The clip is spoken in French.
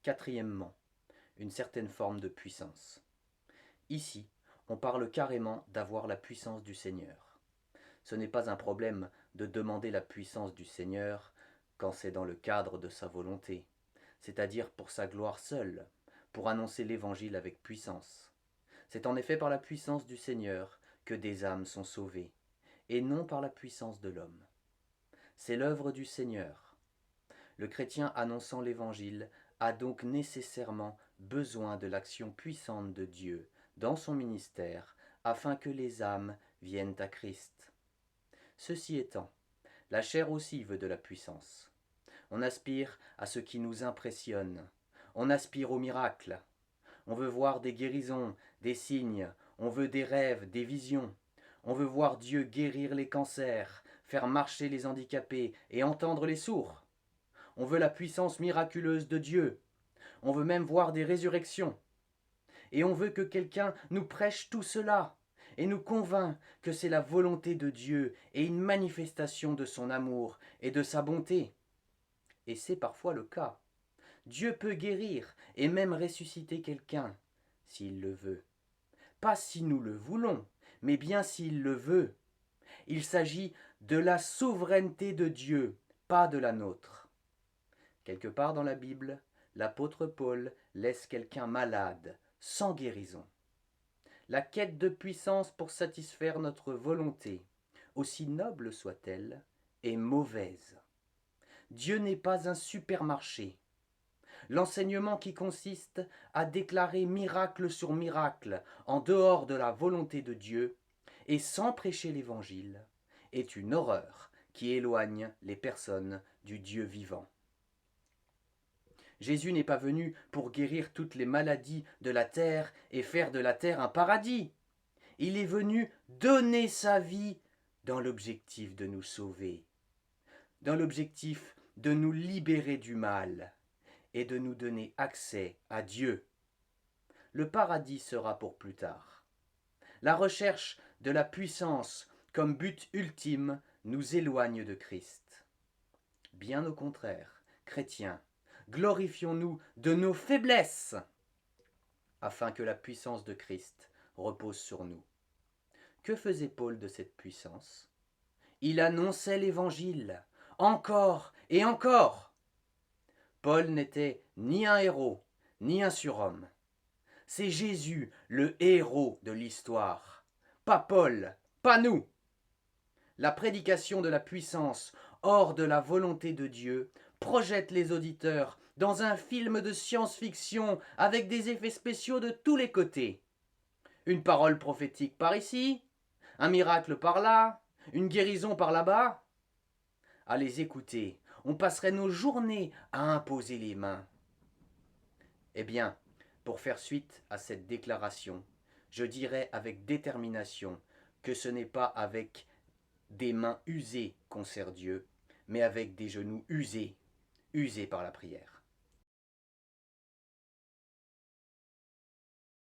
Quatrièmement, une certaine forme de puissance. Ici, on parle carrément d'avoir la puissance du Seigneur. Ce n'est pas un problème de demander la puissance du Seigneur quand c'est dans le cadre de sa volonté, c'est-à-dire pour sa gloire seule, pour annoncer l'Évangile avec puissance. C'est en effet par la puissance du Seigneur que des âmes sont sauvées, et non par la puissance de l'homme. C'est l'œuvre du Seigneur. Le chrétien annonçant l'Évangile a donc nécessairement besoin de l'action puissante de Dieu dans son ministère afin que les âmes viennent à Christ. Ceci étant, la chair aussi veut de la puissance. On aspire à ce qui nous impressionne. On aspire au miracle. On veut voir des guérisons, des signes. On veut des rêves, des visions. On veut voir Dieu guérir les cancers, faire marcher les handicapés et entendre les sourds. On veut la puissance miraculeuse de Dieu. On veut même voir des résurrections. Et on veut que quelqu'un nous prêche tout cela et nous convainc que c'est la volonté de Dieu et une manifestation de son amour et de sa bonté. Et c'est parfois le cas. Dieu peut guérir et même ressusciter quelqu'un, s'il le veut. Pas si nous le voulons, mais bien s'il le veut. Il s'agit de la souveraineté de Dieu, pas de la nôtre. Quelque part dans la Bible, l'apôtre Paul laisse quelqu'un malade, sans guérison. La quête de puissance pour satisfaire notre volonté, aussi noble soit-elle, est mauvaise. Dieu n'est pas un supermarché. L'enseignement qui consiste à déclarer miracle sur miracle en dehors de la volonté de Dieu et sans prêcher l'Évangile est une horreur qui éloigne les personnes du Dieu vivant. Jésus n'est pas venu pour guérir toutes les maladies de la terre et faire de la terre un paradis. Il est venu donner sa vie dans l'objectif de nous sauver, dans l'objectif de nous libérer du mal et de nous donner accès à Dieu. Le paradis sera pour plus tard. La recherche de la puissance comme but ultime nous éloigne de Christ. Bien au contraire, chrétiens, glorifions-nous de nos faiblesses, afin que la puissance de Christ repose sur nous. Que faisait Paul de cette puissance? Il annonçait l'Évangile, encore et encore. Paul n'était ni un héros, ni un surhomme. C'est Jésus, le héros de l'histoire. Pas Paul, pas nous. La prédication de la puissance hors de la volonté de Dieu projette les auditeurs dans un film de science-fiction avec des effets spéciaux de tous les côtés. Une parole prophétique par ici, un miracle par là, une guérison par là-bas. À les écouter, on passerait nos journées à imposer les mains. Eh bien, pour faire suite à cette déclaration, je dirais avec détermination que ce n'est pas avec des mains usées qu'on sert Dieu, mais avec des genoux usés, usés par la prière.